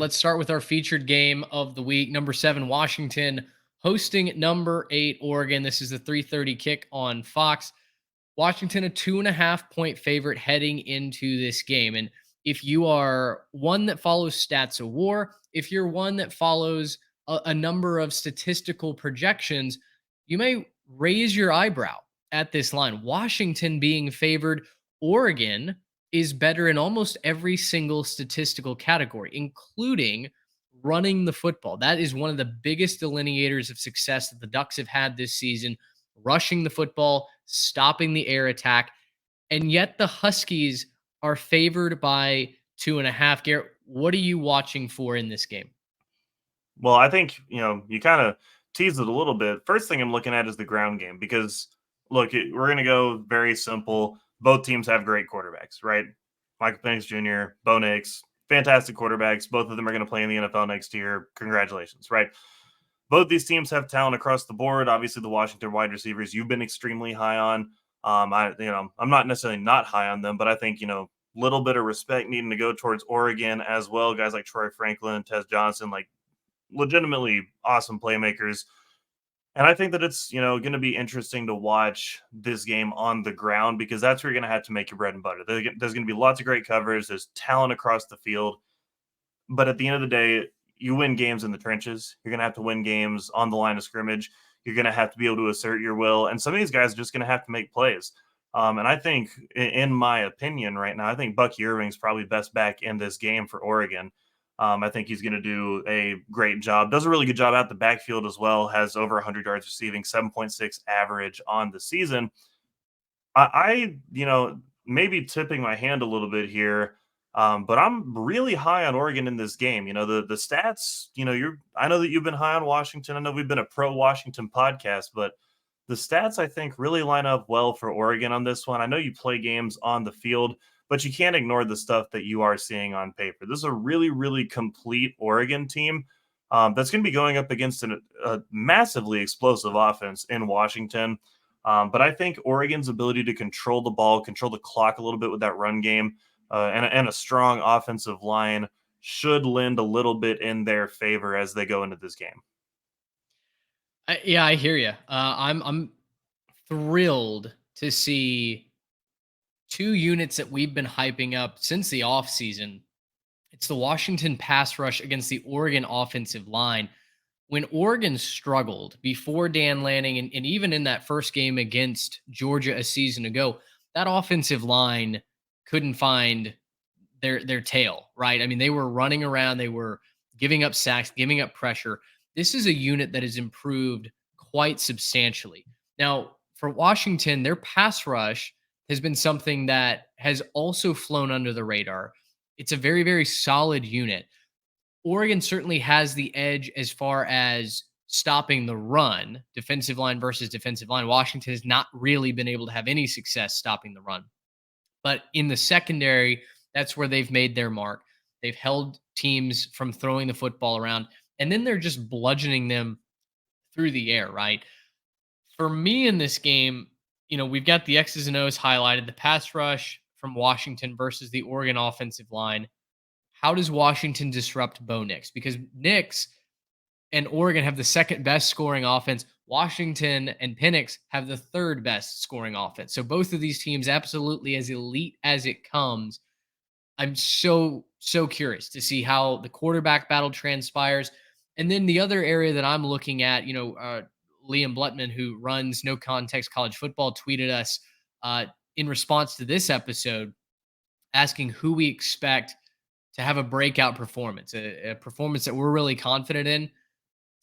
let's start with our featured game of the week. Number 7, Washington hosting number 8, Oregon. This is the 3:30 kick on Fox. Washington, a 2.5 point favorite heading into this game. And if you are one that follows stats of war, if you're one that follows a number of statistical projections, you may raise your eyebrow at this line. Washington being favored, Oregon is better in almost every single statistical category, including running the football. That is one of the biggest delineators of success that the Ducks have had this season, rushing the football, stopping the air attack. And yet the Huskies are favored by 2.5. Garrett, what are you watching for in this game? Well, I think, you kind of teased it a little bit. First thing I'm looking at is the ground game because, look, we're going to go very simple. Both teams have great quarterbacks, right? Michael Penix Jr., Bo Nix, fantastic quarterbacks. Both of them are going to play in the NFL next year. Congratulations, right? Both these teams have talent across the board. Obviously, the Washington wide receivers you've been extremely high on. I'm not necessarily not high on them, but I think little bit of respect needing to go towards Oregon as well. Guys like Troy Franklin, Tez Johnson, like legitimately awesome playmakers. And I think that it's, going to be interesting to watch this game on the ground because that's where you're going to have to make your bread and butter. There's going to be lots of great coverage. There's talent across the field. But at the end of the day, you win games in the trenches. You're going to have to win games on the line of scrimmage. You're going to have to be able to assert your will. And some of these guys are just going to have to make plays. And I think, in my opinion, right now, I think Bucky Irving's probably best back in this game for Oregon. I think he's going to do a great job. Does a really good job out the backfield as well. Has over 100 yards receiving, 7.6 average on the season. Maybe tipping my hand a little bit here, but I'm really high on Oregon in this game. The stats. I know that you've been high on Washington. I know we've been a pro Washington podcast, but the stats I think really line up well for Oregon on this one. I know you play games on the field, but you can't ignore the stuff that you are seeing on paper. This is a really, really complete Oregon team that's going to be going up against a massively explosive offense in Washington. But I think Oregon's ability to control the ball, control the clock a little bit with that run game, and a strong offensive line should lend a little bit in their favor as they go into this game. Yeah, I hear you. I'm thrilled to see two units that we've been hyping up since the offseason. It's the Washington pass rush against the Oregon offensive line. When Oregon struggled before Dan Lanning and even in that first game against Georgia a season ago, that offensive line couldn't find their tail, right? I mean, they were running around, they were giving up sacks, giving up pressure. This is a unit that has improved quite substantially. Now, for Washington, their pass rush has been something that has also flown under the radar. It's a very, very solid unit. Oregon certainly has the edge as far as stopping the run, defensive line versus defensive line. Washington has not really been able to have any success stopping the run. But in the secondary, that's where they've made their mark. They've held teams from throwing the football around, and then they're just bludgeoning them through the air, right? For me in this game, we've got the X's and O's highlighted, the pass rush from Washington versus the Oregon offensive line. How does Washington disrupt Bo Nix? Because Nix and Oregon have the second best scoring offense. Washington and Penix have the third best scoring offense. So both of these teams absolutely as elite as it comes. I'm so curious to see how the quarterback battle transpires. And then the other area that I'm looking at, Liam Blutman, who runs No Context College Football, tweeted us in response to this episode, asking who we expect to have a breakout performance, a performance that we're really confident in.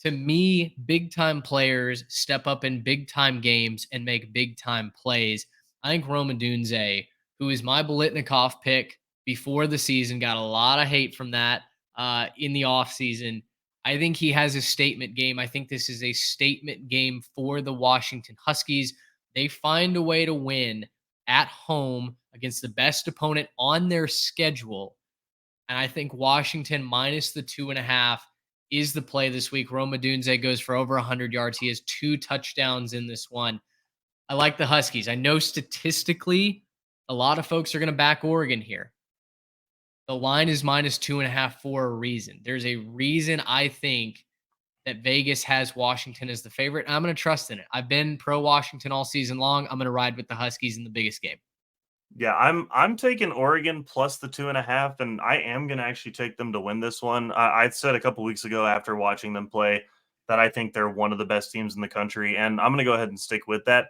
To me, big time players step up in big time games and make big time plays. I think Roma Dunze, who is my Bolitnikov pick before the season, got a lot of hate from that in the offseason. I think he has a statement game. I think this is a statement game for the Washington Huskies. They find a way to win at home against the best opponent on their schedule. And I think Washington minus the 2.5 is the play this week. Roma Dunze goes for over 100 yards. He has 2 touchdowns in this one. I like the Huskies. I know statistically, a lot of folks are going to back Oregon here. The line is -2.5 for a reason. There's a reason I think that Vegas has Washington as the favorite. I'm going to trust in it. I've been pro Washington all season long. I'm going to ride with the Huskies in the biggest game. Yeah, I'm taking Oregon plus the 2.5, and I am going to actually take them to win this one. I said a couple weeks ago after watching them play that I think they're one of the best teams in the country, and I'm going to go ahead and stick with that.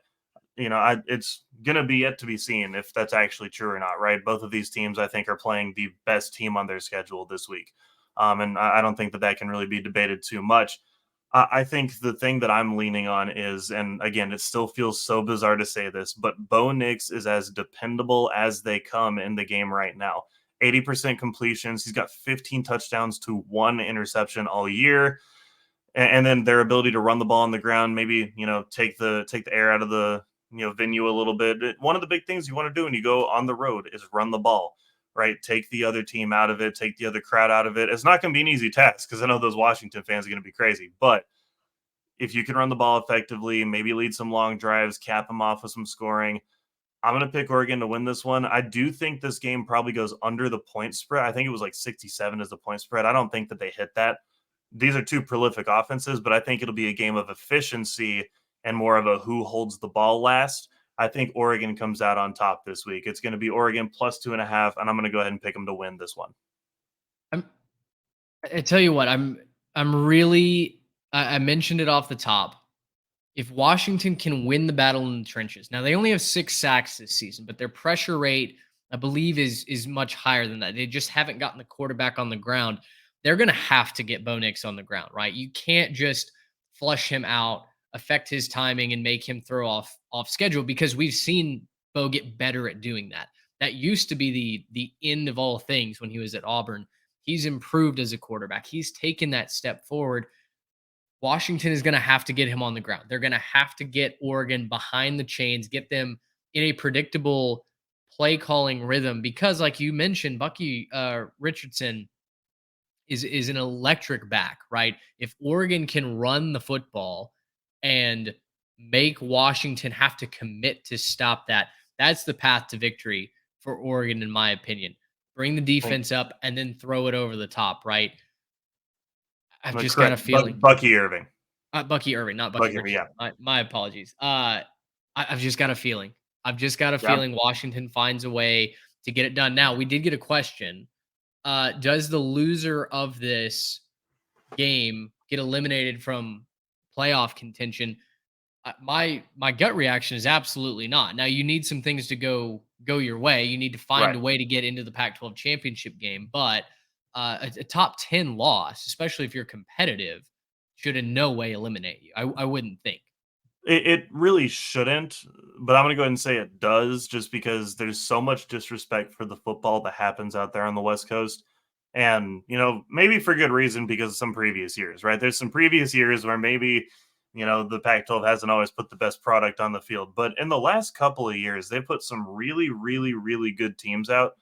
It's going to be yet to be seen if that's actually true or not, right? Both of these teams, I think, are playing the best team on their schedule this week. And I don't think that that can really be debated too much. I think the thing that I'm leaning on is, and again, it still feels so bizarre to say this, but Bo Nix is as dependable as they come in the game right now. 80% completions. He's got 15 touchdowns to 1 interception all year, and then their ability to run the ball on the ground, maybe take the air out of the venue a little bit. One of the big things you want to do when you go on the road is run the ball, right? Take the other team out of it, take the other crowd out of it. It's not going to be an easy task because I know those Washington fans are going to be crazy, but if you can run the ball effectively, maybe lead some long drives, cap them off with some scoring. I'm going to pick Oregon to win this one. I do think this game probably goes under the point spread. I think it was like 67 as the point spread. I don't think that they hit that. These are two prolific offenses, but I think it'll be a game of efficiency and more of a who holds the ball last. I think Oregon comes out on top this week. It's going to be Oregon plus 2.5, and I'm going to go ahead and pick them to win this one. I'm, I tell you what, I'm really I mentioned it off the top. If Washington can win the battle in the trenches, now they only have 6 sacks this season, but their pressure rate, I believe, is much higher than that. They just haven't gotten the quarterback on the ground. They're going to have to get Bo Nix on the ground, right? You can't just flush him out, affect his timing, and make him throw off schedule because we've seen Bo get better at doing that. That used to be the end of all things when he was at Auburn. He's improved as a quarterback. He's taken that step forward. Washington is going to have to get him on the ground. They're going to have to get Oregon behind the chains, get them in a predictable play calling rhythm because, like you mentioned, Bucky Richardson is an electric back, right? If Oregon can run the football and make Washington have to commit to stop that, that's the path to victory for Oregon, in my opinion. Bring the Think defense up and then throw it over the top, right? I've the just got a correct feeling. Bucky Irving. Bucky Irving, not Bucky Bucky Irving, yeah, Richardson. My apologies. I've just got a feeling. I've just got a yeah, feeling Washington finds a way to get it done. Now, we did get a question. Does the loser of this game get eliminated from playoff contention? My gut reaction is absolutely not. Now, you need some things to go your way. You need to find right. a way to get into the Pac-12 championship game, but a top 10 loss, especially if you're competitive, should in no way eliminate you. I wouldn't think. It really shouldn't, but I'm going to go ahead and say it does just because there's so much disrespect for the football that happens out there on the West Coast. And, maybe for good reason because of some previous years, right? There's some previous years where maybe, the Pac 12 hasn't always put the best product on the field. But in the last couple of years, they put some really, really, really good teams out.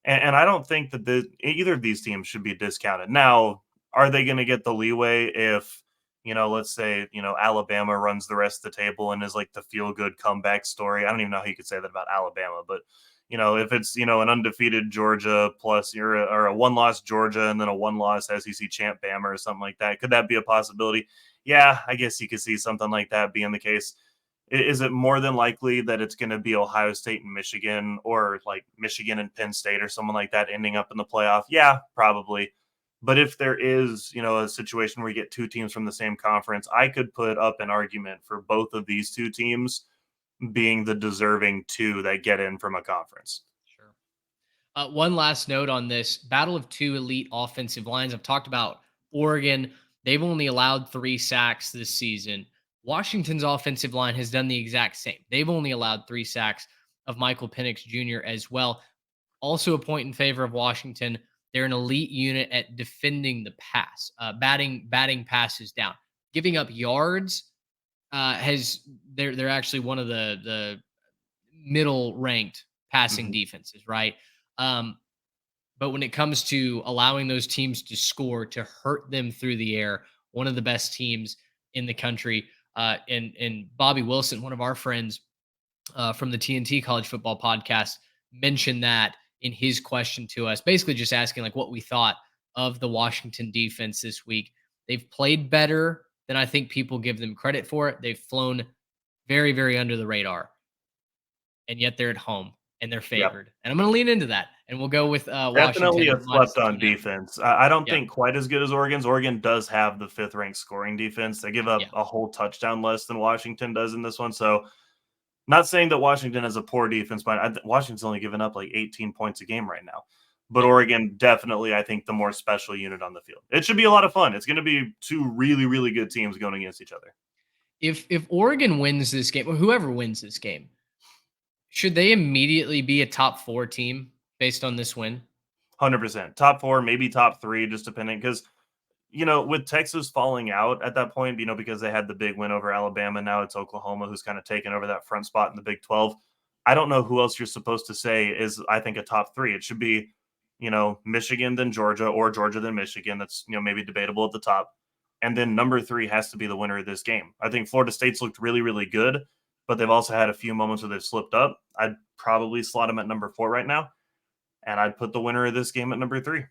And I don't think that either of these teams should be discounted. Now, are they going to get the leeway if, let's say, Alabama runs the rest of the table and is like the feel good comeback story? I don't even know how you could say that about Alabama, but, if it's, an undefeated Georgia plus or a one loss Georgia and then a one loss SEC champ Bama or something like that, could that be a possibility? Yeah, I guess you could see something like that being the case. Is it more than likely that it's going to be Ohio State and Michigan or like Michigan and Penn State or someone like that ending up in the playoff? Yeah, probably. But if there is, a situation where you get two teams from the same conference, I could put up an argument for both of these two teams being the deserving two that get in from a conference. Sure. One last note on this battle of two elite offensive lines. I've talked about Oregon. They've only allowed 3 sacks this season. Washington's offensive line has done the exact same. They've only allowed 3 sacks of Michael Penix Jr. as well. Also, a point in favor of Washington. They're an elite unit at defending the pass, batting passes down, giving up yards. They're actually one of the middle ranked passing Mhm. defenses, right? Um, but when it comes to allowing those teams to score to hurt them through the air, one of the best teams in the country. And Bobby Wilson, one of our friends from the TNT College Football Podcast, mentioned that in his question to us, basically just asking like what we thought of the Washington defense this week. They've played better than I think people give them credit for it. They've flown very, very under the radar, and yet they're at home and they're Yep. favored. And I'm going to lean into that, and we'll go with Definitely Washington a minus slept the on 2.5. defense. I don't Yeah, think quite as good as Oregon's. Oregon does have the fifth ranked scoring defense. They give up yeah, a whole touchdown less than Washington does in this one. So, not saying that Washington has a poor defense, but Washington's only given up like 18 points a game right now. But yeah. Oregon definitely, I think, the more special unit on the field. It should be a lot of fun. It's going to be two really, really good teams going against each other. If Oregon wins this game, or whoever wins this game, should they immediately be a top 4 team based on this win? 100%. Top four, maybe top three, just depending. Because with Texas falling out at that point, because they had the big win over Alabama, now it's Oklahoma who's kind of taken over that front spot in the Big 12. I don't know who else you're supposed to say is, I think, a top three. It should be, Michigan, then Georgia, or Georgia, then Michigan. That's, maybe debatable at the top. And then number three has to be the winner of this game. I think Florida State's looked really, really good, but they've also had a few moments where they've slipped up. I'd probably slot them at number 4 right now, and I'd put the winner of this game at number 3.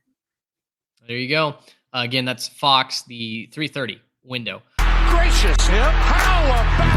There you go. Again, that's Fox, the 3:30 window. Gracious him. How about